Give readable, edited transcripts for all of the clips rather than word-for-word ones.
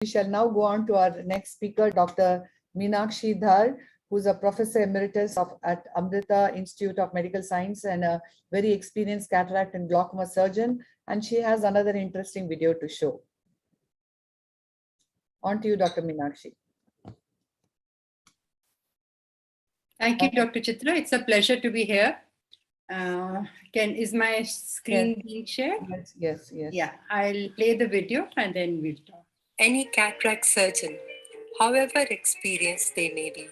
We shall now go on to our next speaker, Dr. MEENAKSHI Dhar, who is a Professor Emeritus at Amrita Institute of Medical Science and a very experienced cataract and glaucoma surgeon. And she has another interesting video to show. On to you, Dr. MEENAKSHI. Thank you, Dr. Chitra. It's a pleasure to be here. Is my screen being shared? Yes. Yeah, I'll play the video and then we'll talk. Any cataract surgeon, however experienced they may be,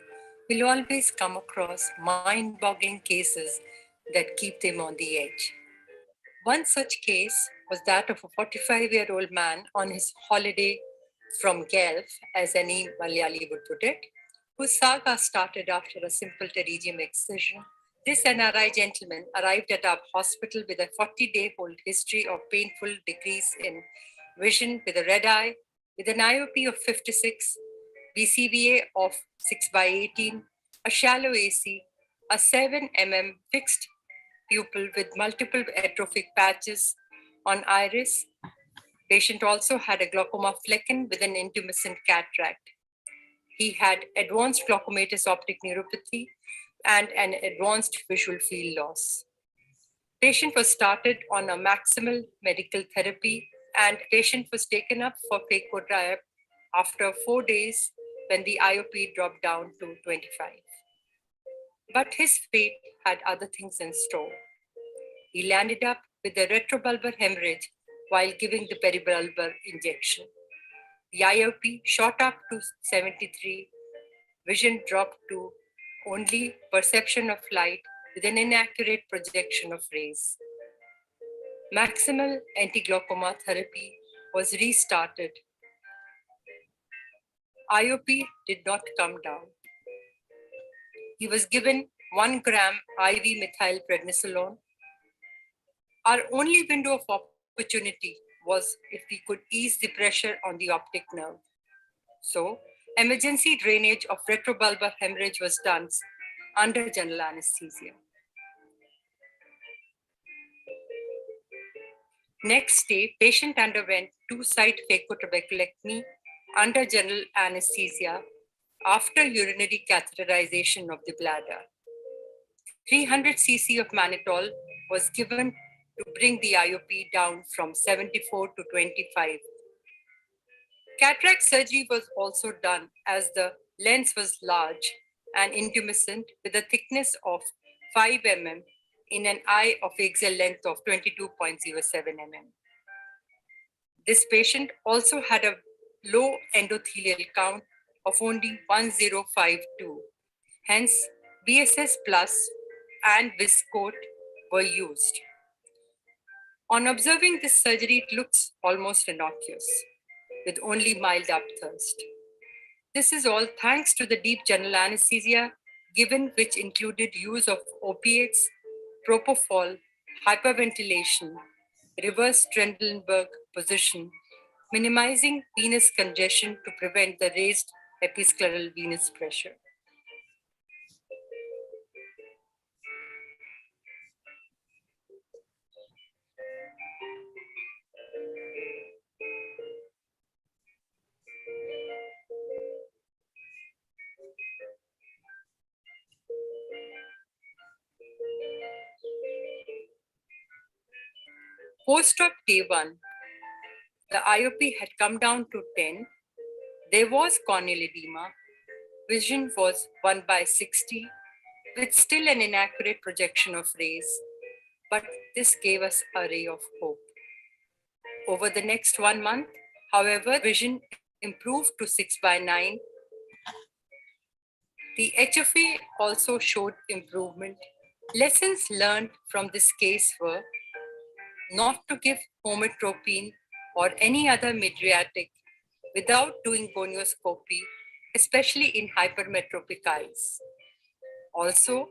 will always come across mind-boggling cases that keep them on the edge. One such case was that of a 45-year-old man on his holiday from Guelph, as any Malayali would put it, whose saga started after a simple pterygium excision. This NRI gentleman arrived at our hospital with a 40-day-old history of painful decrease in vision with a red eye, with an IOP of 56, BCVA of 6/18, a shallow AC, a 7 mm fixed pupil with multiple atrophic patches on iris. Patient also had a glaucoma flecken with an intumescent cataract. He had advanced glaucomatous optic neuropathy and an advanced visual field loss. Patient was started on a maximal medical therapy and patient was taken up for phacotrap after 4 days when the IOP dropped down to 25. But his fate had other things in store. He landed up with a retrobulbar hemorrhage while giving the peribulbar injection. The IOP shot up to 73, vision dropped to only perception of light with an inaccurate projection of rays. Maximal anti-glaucoma therapy was restarted. IOP did not come down. He was given 1 gram IV methylprednisolone. Our only window of opportunity was if we could ease the pressure on the optic nerve. So, emergency drainage of retrobulbar hemorrhage was done under general anesthesia. Next day, patient underwent 2-site phacotrabeculectomy under general anesthesia after urinary catheterization of the bladder. 300 cc of mannitol was given to bring the IOP down from 74 to 25. Cataract surgery was also done as the lens was large and intumescent with a thickness of 5 mm in an eye of axial length of 22.07 mm. This patient also had a low endothelial count of only 1052. Hence, BSS Plus and Viscoat were used. On observing this surgery, it looks almost innocuous, with only mild upthirst. This is all thanks to the deep general anesthesia given, which included use of opiates, propofol, hyperventilation, reverse Trendelenburg position, minimizing venous congestion to prevent the raised episcleral venous pressure. Post-op day 1, the IOP had come down to 10. There was corneal edema. Vision was 1/60 with still an inaccurate projection of rays. But this gave us a ray of hope. Over the next 1 month, however, vision improved to 6/9. The HFA also showed improvement. Lessons learned from this case were not to give hometropine or any other mydriatic without doing gonioscopy, especially in hypermetropic eyes. Also,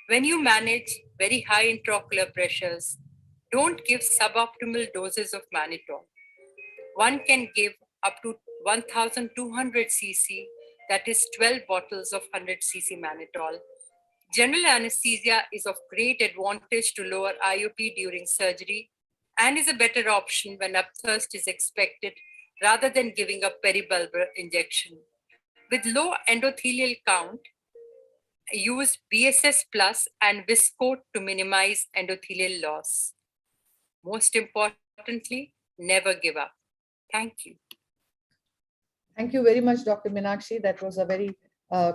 when you manage very high intraocular pressures, don't give suboptimal doses of mannitol. One can give up to 1200 cc, that is 12 bottles of 100 cc mannitol. General anesthesia is of great advantage to lower IOP during surgery and is a better option when upthirst is expected rather than giving a peribulbar injection. With low endothelial count, use BSS plus and Viscoat to minimize endothelial loss. Most importantly, never give up. Thank you. Thank you very much, Dr. Meenakshi. That was a very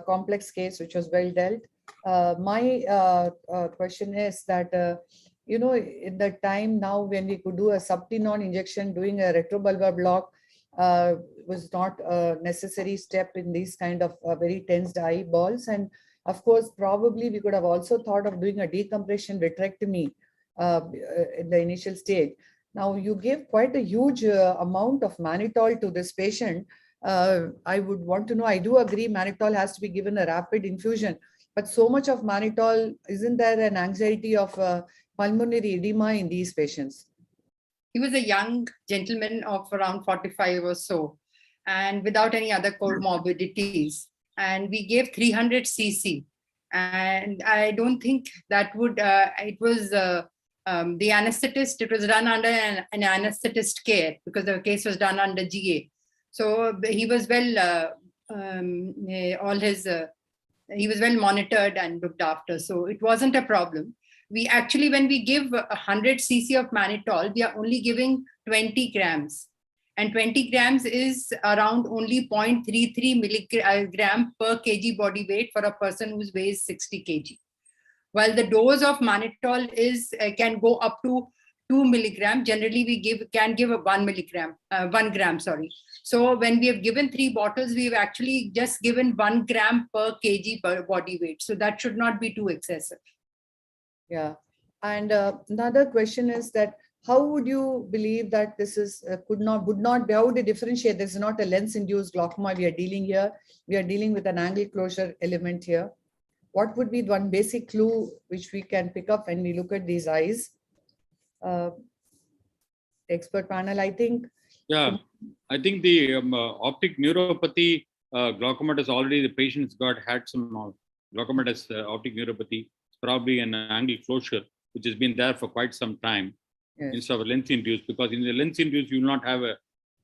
complex case, which was well dealt. My question is that, in the time now when we could do a subtenon injection, doing a retrobulbar block was not a necessary step in these kind of very tensed eyeballs. And of course, probably we could have also thought of doing a decompression vitrectomy in the initial stage. Now, you gave quite a huge amount of mannitol to this patient. I would want to know, I do agree mannitol has to be given a rapid infusion, but so much of mannitol, isn't there an anxiety of pulmonary edema in these patients? He was a young gentleman of around 45 or so, and without any other comorbidities. And we gave 300 cc. And I don't think that would, it was the anesthetist, it was done under an anesthetist care because the case was done under GA. So he was well, he was well monitored and looked after. So it wasn't a problem. We actually, when we give 100 cc of mannitol, we are only giving 20 grams. And 20 grams is around only 0.33 milligram per kg body weight for a person who weighs 60 kg. While the dose of mannitol is can go up to 2 milligram. Generally, we can give a 1 gram. So when we have given 3 bottles, we've actually just given 1 gram per kg per body weight. So that should not be too excessive. Yeah. And another question is that how would you believe that this is would not be, how would you differentiate? This is not a lens-induced glaucoma we are dealing here. We are dealing with an angle closure element here. What would be one basic clue which we can pick up when we look at these eyes? Expert panel, I think. Yeah, I think the optic neuropathy glaucoma is already, the patient's had some glaucoma optic neuropathy. It's probably an angle closure, which has been there for quite some time. Yes. Instead of lens induced, because in the lens induced, you will not have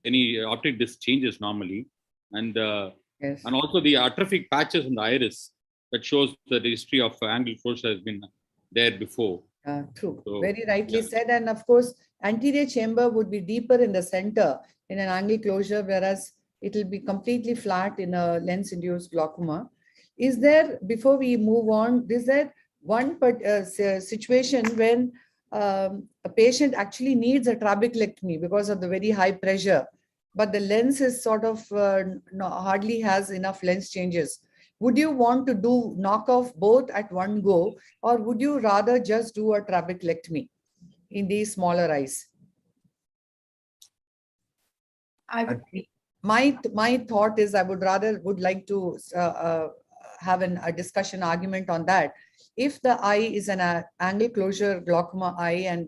any optic disc changes normally. And, yes. And also the atrophic patches in the iris that shows the history of angle closure has been there before. True. So, very rightly said. And of course, anterior chamber would be deeper in the center in an angle closure, whereas it will be completely flat in a lens-induced glaucoma. Is there, before we move on, is there one situation when a patient actually needs a trabeculectomy because of the very high pressure, but the lens is sort of hardly has enough lens changes? Would you want to knock off both at one go, or would you rather just do a trabeculectomy in these smaller eyes? My thought is I would like to have a discussion argument on that. If the eye is an angle closure glaucoma eye and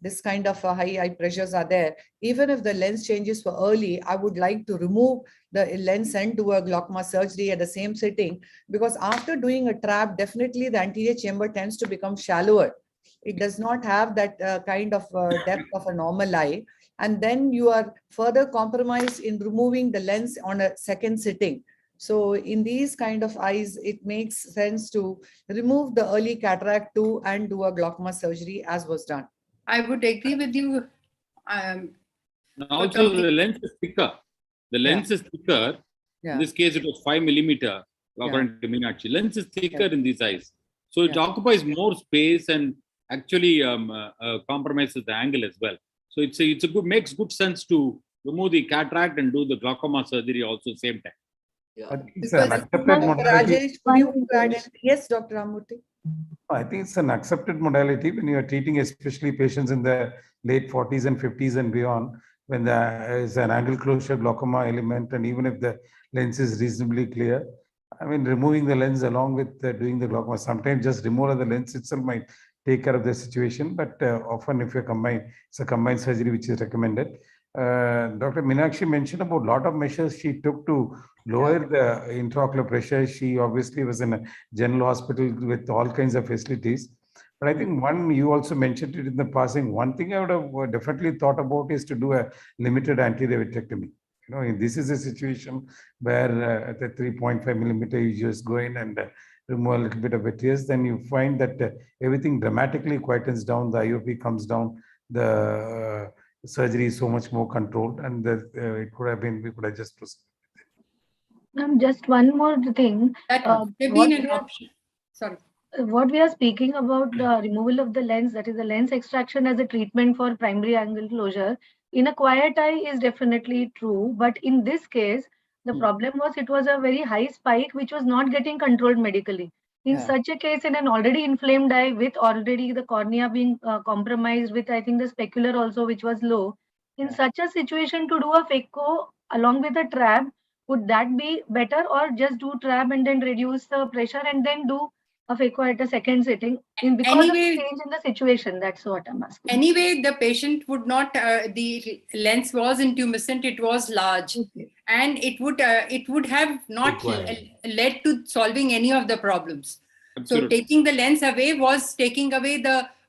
this kind of high eye pressures are there, even if the lens changes for early, I would like to remove the lens and do a glaucoma surgery at the same sitting, because after doing a trap, definitely the anterior chamber tends to become shallower. It does not have that kind of depth of a normal eye. And then you are further compromised in removing the lens on a second sitting. So in these kind of eyes, it makes sense to remove the early cataract too and do a glaucoma surgery as was done. I would agree with you. Also, the lens is thicker. The lens is thicker. In this case, it was 5 millimeter, according to Meenakshi. Lens is thicker in these eyes. So it occupies more space and actually compromises the angle as well. So it's a good, makes good sense to remove the cataract and do the glaucoma surgery also same time. I think it's an accepted modality. Yes, Dr. Ramurthy. I think it's an accepted modality when you are treating especially patients in the late 40s and 50s and beyond, when there is an angle closure glaucoma element, and even if the lens is reasonably clear, I mean, removing the lens along with doing the glaucoma, sometimes just removal of the lens itself might take care of the situation, but often if you combine, it's a combined surgery which is recommended. Dr. Meenakshi mentioned about a lot of measures she took to lower the intraocular pressure. She obviously was in a general hospital with all kinds of facilities. But I think you also mentioned it in the passing, one thing I would have definitely thought about is to do a limited anterior vitrectomy. This is a situation where the 3.5 millimeter you just go in and remove a little bit of tears, then you find that everything dramatically quietens down, the IOP comes down, the surgery is so much more controlled, and it could have been, we could have just proceeded. Just one more thing. That would have what been an we are- option. Sorry. What we are speaking about, the removal of the lens, that is the lens extraction as a treatment for primary angle closure, in a quiet eye is definitely true. But in this case, the problem was it was a very high spike which was not getting controlled medically. In such a case, in an already inflamed eye with already the cornea being compromised with, I think, the specular also, which was low. In such a situation, to do a phaco along with a trab, would that be better, or just do trab and then reduce the pressure and then do a phaco at a second sitting because of the change in the situation? That's what I'm asking. Anyway, the patient would not, the lens was intumescent, it was large, and it would have not led to solving any of the problems. Absolutely. So taking the lens away was taking away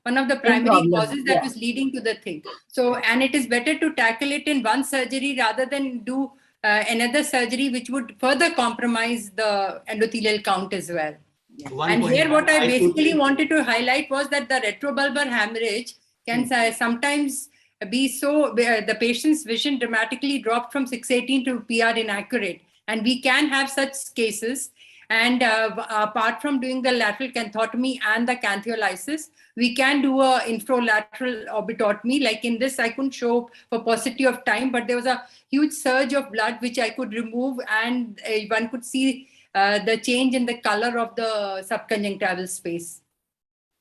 one of the primary causes that was leading to the thing. So, and it is better to tackle it in one surgery rather than do another surgery, which would further compromise the endothelial count as well. And here what I basically wanted to highlight was that the retrobulbar hemorrhage can sometimes be so, the patient's vision dramatically dropped from 618 to PR inaccurate. And we can have such cases. And apart from doing the lateral canthotomy and the canthiolysis, we can do a infralateral orbitotomy. Like in this, I couldn't show for paucity of time, but there was a huge surge of blood which I could remove, and one could see the change in the color of the subconjunctival space.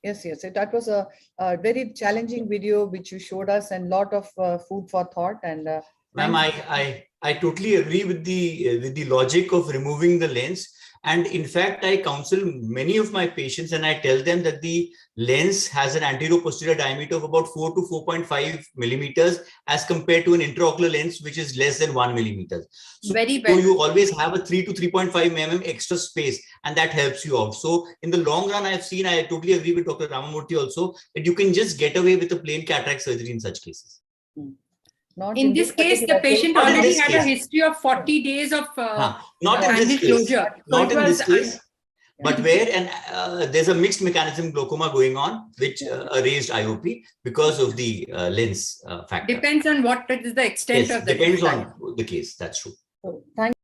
Yes, that was a very challenging video which you showed us, and lot of food for thought. And ma'am, I totally agree with the logic of removing the lens. And in fact, I counsel many of my patients and I tell them that the lens has an anterior-posterior diameter of about 4 to 4.5 millimeters as compared to an intraocular lens, which is less than 1 millimeter. So you always have a 3 to 3.5 mm extra space, and that helps you out. So in the long run, I totally agree with Dr. Ramamurthy also, that you can just get away with a plain cataract surgery in such cases. Not in this case, the patient already had a history of 40 days of not in this closure. Case. Not in this case, but where there's a mixed mechanism glaucoma going on, which raised IOP because of the lens factor. Depends on what is the extent of the depends on the case. That's true. Thank